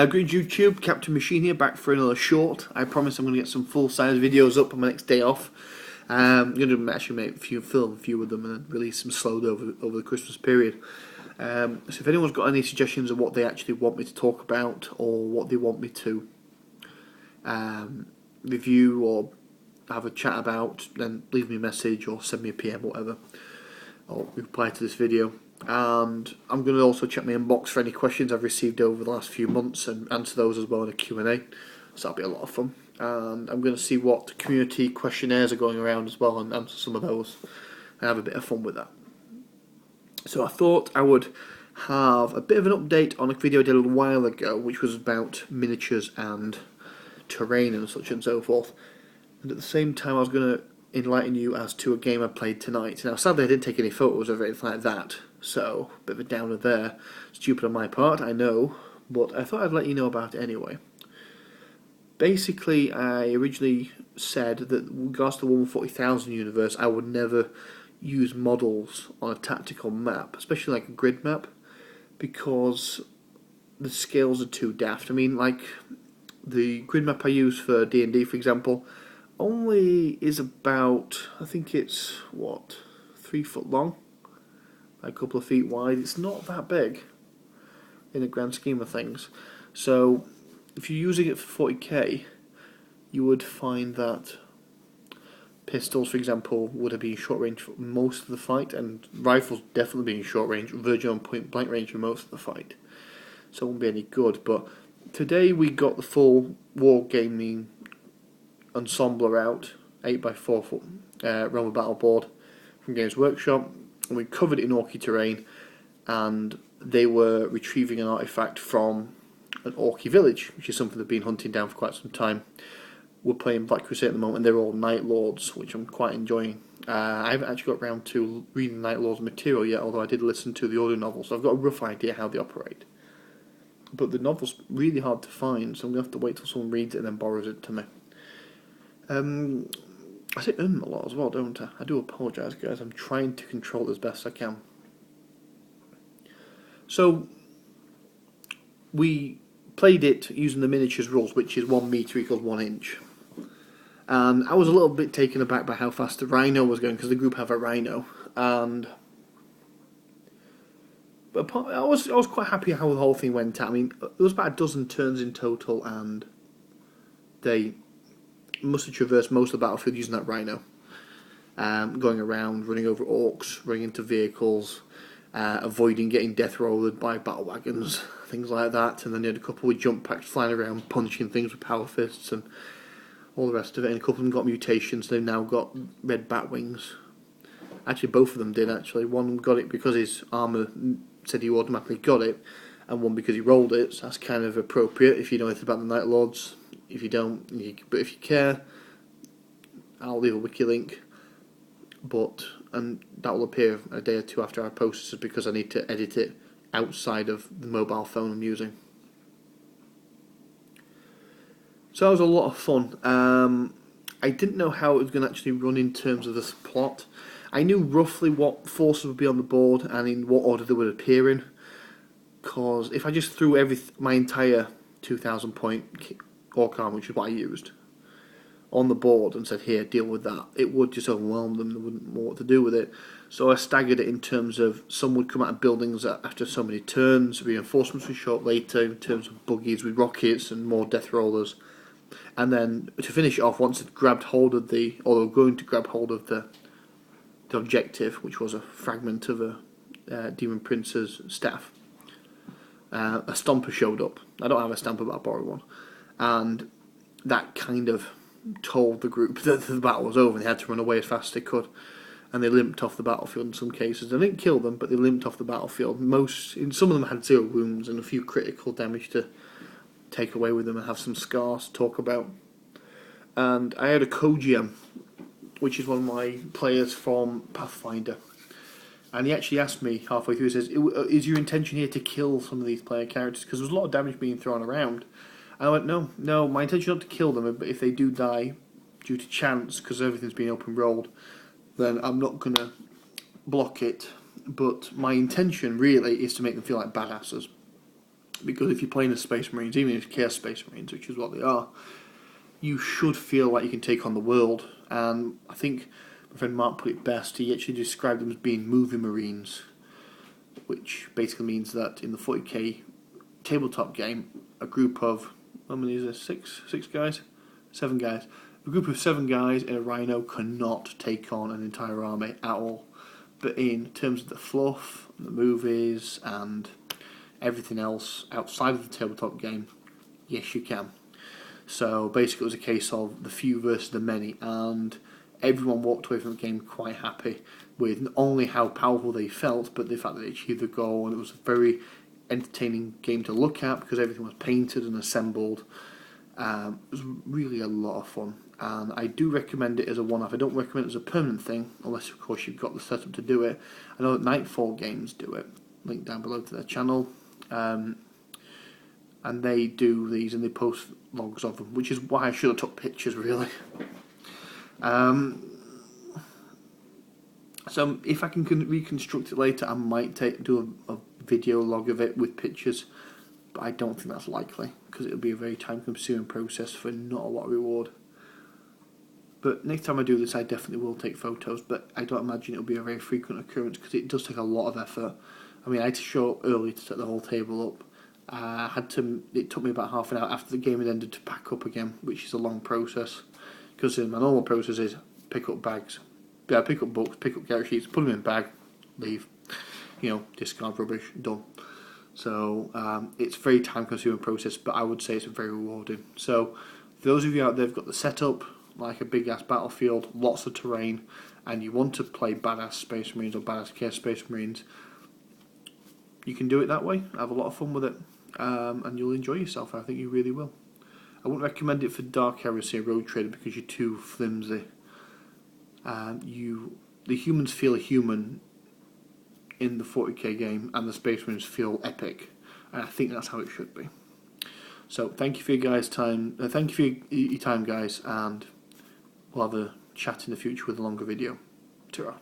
Greetings YouTube, Captain Machine here, back for another short. I promise I'm going to get some full-size videos up on my next day off. I'm going to actually film a few of them and then release them slowed over the Christmas period. So if anyone's got any suggestions of what they actually want me to talk about or what they want me to review or have a chat about, then leave me a message or send me a PM or whatever, or reply to this video. And I'm going to also check my inbox for any questions I've received over the last few months and answer those as well in a Q&A, so that'll be a lot of fun. And I'm going to see what community questionnaires are going around as well and answer some of those and have a bit of fun with that. So I thought I would have a bit of an update on a video I did a little while ago, which was about miniatures and terrain and such and so forth. And at the same time I was going to enlighten you as to a game I played tonight. Now sadly I didn't take any photos of it, anything like that, so a bit of a downer there. Stupid on my part, I know, but I thought I'd let you know about it anyway. Basically, I originally said that with regards to the 140,000 universe, I would never use models on a tactical map, especially like a grid map, because the scales are too daft. I mean, like the grid map I use for D&D, for example, only is about, I think it's, what, 3 foot long? A couple of feet wide. It's not that big in the grand scheme of things. So if you're using it for 40k, you would find that pistols, for example, would have been short range for most of the fight, and rifles definitely being short range, verging on point blank range for most of the fight. So it won't be any good. But today we got the full wargaming ensembler out, 8x4 Realm of Battle board from Games Workshop. And we covered it in Orky terrain, and they were retrieving an artifact from an Orky village, which is something they've been hunting down for quite some time. We're playing Black Crusade at the moment, and they're all Night Lords, which I'm quite enjoying. I haven't actually got around to reading Night Lords material yet, although I did listen to the audio novel, so I've got a rough idea how they operate. But the novel's really hard to find, so I'm going to have to wait till someone reads it and then borrows it to me. I say a lot as well, don't I? I do apologise, guys. I'm trying to control it as best I can. So we played it using the miniatures rules, which is 1 metre equals 1 inch. And I was a little bit taken aback by how fast the Rhino was going, because the group have a Rhino. But I was quite happy how the whole thing went out. I mean, there was about a dozen turns in total, and they must have traversed most of the battlefield using that Rhino, going around, running over orcs, running into vehicles, avoiding getting death rolled by battle wagons, things like that. And then they had a couple with jump packs flying around, punching things with power fists and all the rest of it. And a couple of them got mutations. They've now got red bat wings. Actually, both of them did. Actually, one got it because his armor said he automatically got it, and one because he rolled it. So that's kind of appropriate if you know anything about the Night Lords. If you don't, but if you care, I'll leave a wiki link. And that will appear a day or two after I post this, because I need to edit it outside of the mobile phone I'm using. So that was a lot of fun. I didn't know how it was going to actually run in terms of this plot. I knew roughly what forces would be on the board and in what order they would appear in. Because if I just threw my entire 2,000 point Orc army, which is what I used, on the board and said, here, deal with that, it would just overwhelm them. They wouldn't know what to do with it. So I staggered it in terms of some would come out of buildings after so many turns, reinforcements would show up later in terms of buggies with rockets and more death rollers. And then to finish it off, once it grabbed hold of they were going to grab hold of the objective, which was a fragment of a Demon Prince's staff, a Stomper showed up. I don't have a Stamper, but I borrowed one. And that kind of told the group that the battle was over and they had to run away as fast as they could. And they limped off the battlefield in some cases. They didn't kill them, but they limped off the battlefield. Some of them had 0 wounds and a few critical damage to take away with them and have some scars to talk about. And I had a co-GM, which is one of my players from Pathfinder. And he actually asked me halfway through, he says, is your intention here to kill some of these player characters? Because there's a lot of damage being thrown around. And I went, no, my intention is not to kill them, but if they do die due to chance, because everything's been open rolled, then I'm not going to block it. But my intention really is to make them feel like badasses. because if you're playing as Space Marines, even if Chaos Space Marines, which is what they are, you should feel like you can take on the world. And I think my friend Mark put it best. He actually described them as being moving Marines, which basically means that in the 40k tabletop game, a group of, how many is there? Six guys? 7 guys. A group of 7 guys in a Rhino cannot take on an entire army at all. But in terms of the fluff, the movies, and everything else outside of the tabletop game, yes, you can. So basically, it was a case of the few versus the many, and everyone walked away from the game quite happy with not only how powerful they felt, but the fact that they achieved the goal. And it was a very entertaining game to look at because everything was painted and assembled. It was really a lot of fun, and I do recommend it as a one-off. I don't recommend it as a permanent thing, unless of course you've got the setup to do it. I know that Nightfall Games do it. Link down below to their channel. And they do these and they post logs of them, which is why I should have took pictures, really. So if I can reconstruct it later, I might do a video log of it with pictures, but I don't think that's likely because it'll be a very time-consuming process for not a lot of reward. But next time I do this, I definitely will take photos, but I don't imagine it'll be a very frequent occurrence because it does take a lot of effort. I mean, I had to show up early to set the whole table up. It took me about half an hour after the game had ended to pack up again, which is a long process. Because my normal process is pick up bags, pick up books, pick up character sheets, put them in a bag, leave, discard rubbish, done. So it's a very time-consuming process, but I would say it's very rewarding. So for those of you out there who've got the setup, like a big-ass battlefield, lots of terrain, and you want to play badass Space Marines or badass Chaos Space Marines, you can do it that way, have a lot of fun with it, and you'll enjoy yourself. I think you really will. I wouldn't recommend it for Dark Heresy or Road Trader because you're too flimsy. The humans feel human in the 40k game, and the Space Marines feel epic, and I think that's how it should be. So thank you for your time. Thank you for your time, guys, and we'll have a chat in the future with a longer video. Ta-ra.